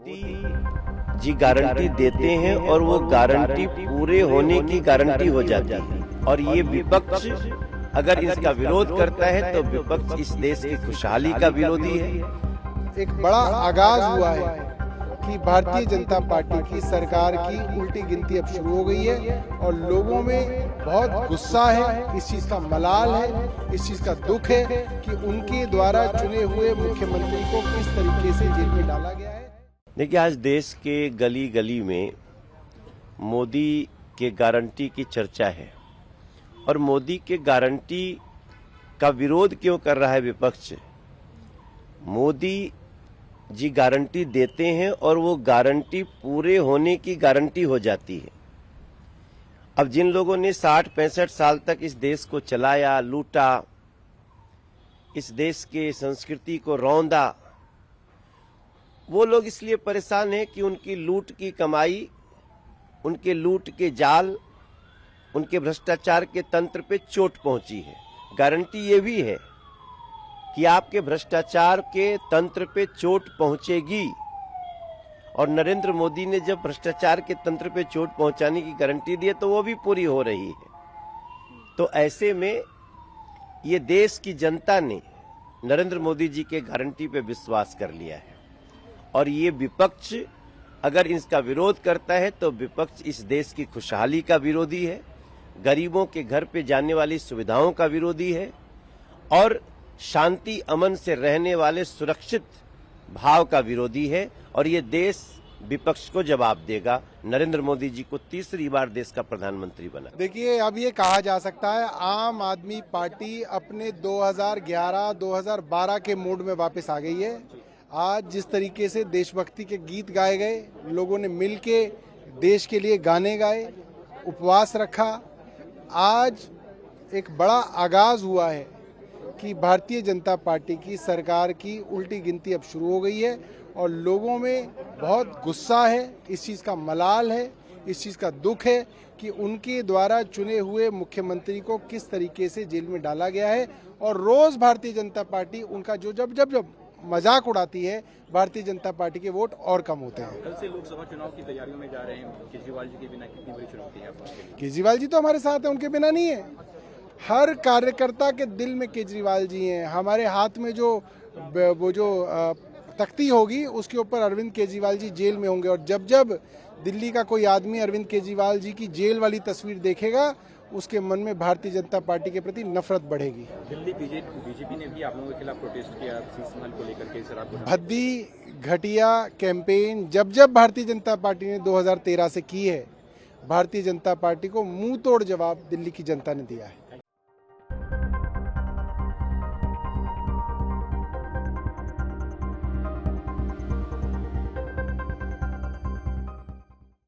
Modi ji guarantee देते हैं और वो गारंटी पूरे होने की गारंटी हो जाती है। और ये विपक्ष अगर इसका विरोध करता है तो विपक्ष इस देश की खुशहाली का विरोधी है। एक बड़ा आगाज हुआ है कि भारतीय जनता पार्टी की सरकार की उल्टी गिनती अब शुरू हो गई है और लोगों में बहुत गुस्सा है, इस चीज का मलाल है, इस चीज का दुख है कि उनके द्वारा चुने हुए मुख्यमंत्री को किस तरीके से जेल में डाला गया है। देखिए, आज देश के गली गली में मोदी के गारंटी की चर्चा है और मोदी के गारंटी का विरोध क्यों कर रहा है विपक्ष। मोदी जी गारंटी देते हैं और वो गारंटी पूरे होने की गारंटी हो जाती है। अब जिन लोगों ने 60-65 साल तक इस देश को चलाया, लूटा, इस देश के संस्कृति को रौंदा, वो लोग इसलिए परेशान हैं कि उनकी लूट की कमाई, उनके लूट के जाल, उनके भ्रष्टाचार के तंत्र पे चोट पहुंची है। गारंटी ये भी है कि आपके भ्रष्टाचार के तंत्र पे चोट पहुंचेगी और नरेंद्र मोदी ने जब भ्रष्टाचार के तंत्र पे चोट पहुंचाने की गारंटी दी है तो वो भी पूरी हो रही है। तो ऐसे में ये देश की जनता ने नरेंद्र मोदी जी के गारंटी पे विश्वास कर लिया है और ये विपक्ष अगर इसका विरोध करता है तो विपक्ष इस देश की खुशहाली का विरोधी है, गरीबों के घर पे जाने वाली सुविधाओं का विरोधी है और शांति अमन से रहने वाले सुरक्षित भाव का विरोधी है। और ये देश विपक्ष को जवाब देगा। नरेंद्र मोदी जी को तीसरी बार देश का प्रधानमंत्री बना। देखिए, अब ये कहा जा सकता है आम आदमी पार्टी अपने 2011-2012 के मूड में वापस आ गई है। आज जिस तरीके से देशभक्ति के गीत गाए गए, लोगों ने मिल के देश के लिए गाने गाए, उपवास रखा, आज एक बड़ा आगाज हुआ है कि भारतीय जनता पार्टी की सरकार की उल्टी गिनती अब शुरू हो गई है और लोगों में बहुत गुस्सा है, इस चीज़ का मलाल है, इस चीज़ का दुख है कि उनके द्वारा चुने हुए मुख्यमंत्री को किस तरीके से जेल में डाला गया है। और रोज़ भारतीय जनता पार्टी उनका जो जब मजाक उड़ाती है, भारतीय जनता पार्टी के वोट और कम होते हैं। कल से लोकसभा चुनाव की तैयारियों में जा रहे हैं, केजरीवाल जी के बिना कितनी बड़ी चुनौती है आपके लिए? केजरीवाल जी तो हमारे साथ है, उनके बिना नहीं है। हर कार्यकर्ता के दिल में केजरीवाल जी हैं। हमारे हाथ में जो तख्ती होगी उसके ऊपर अरविंद केजरीवाल जी जेल में होंगे और जब दिल्ली का कोई आदमी अरविंद केजरीवाल जी की जेल वाली तस्वीर देखेगा उसके मन में भारतीय जनता पार्टी के प्रति नफरत बढ़ेगी। दिल्ली बीजेपी ने भी आप लोगों के खिलाफ प्रोटेस्ट किया शीश महल को लेकर के। शराब भद्दी घटिया कैंपेन जब भारतीय जनता पार्टी ने 2013 से की है, भारतीय जनता पार्टी को मुंह तोड़ जवाब दिल्ली की जनता ने दिया है।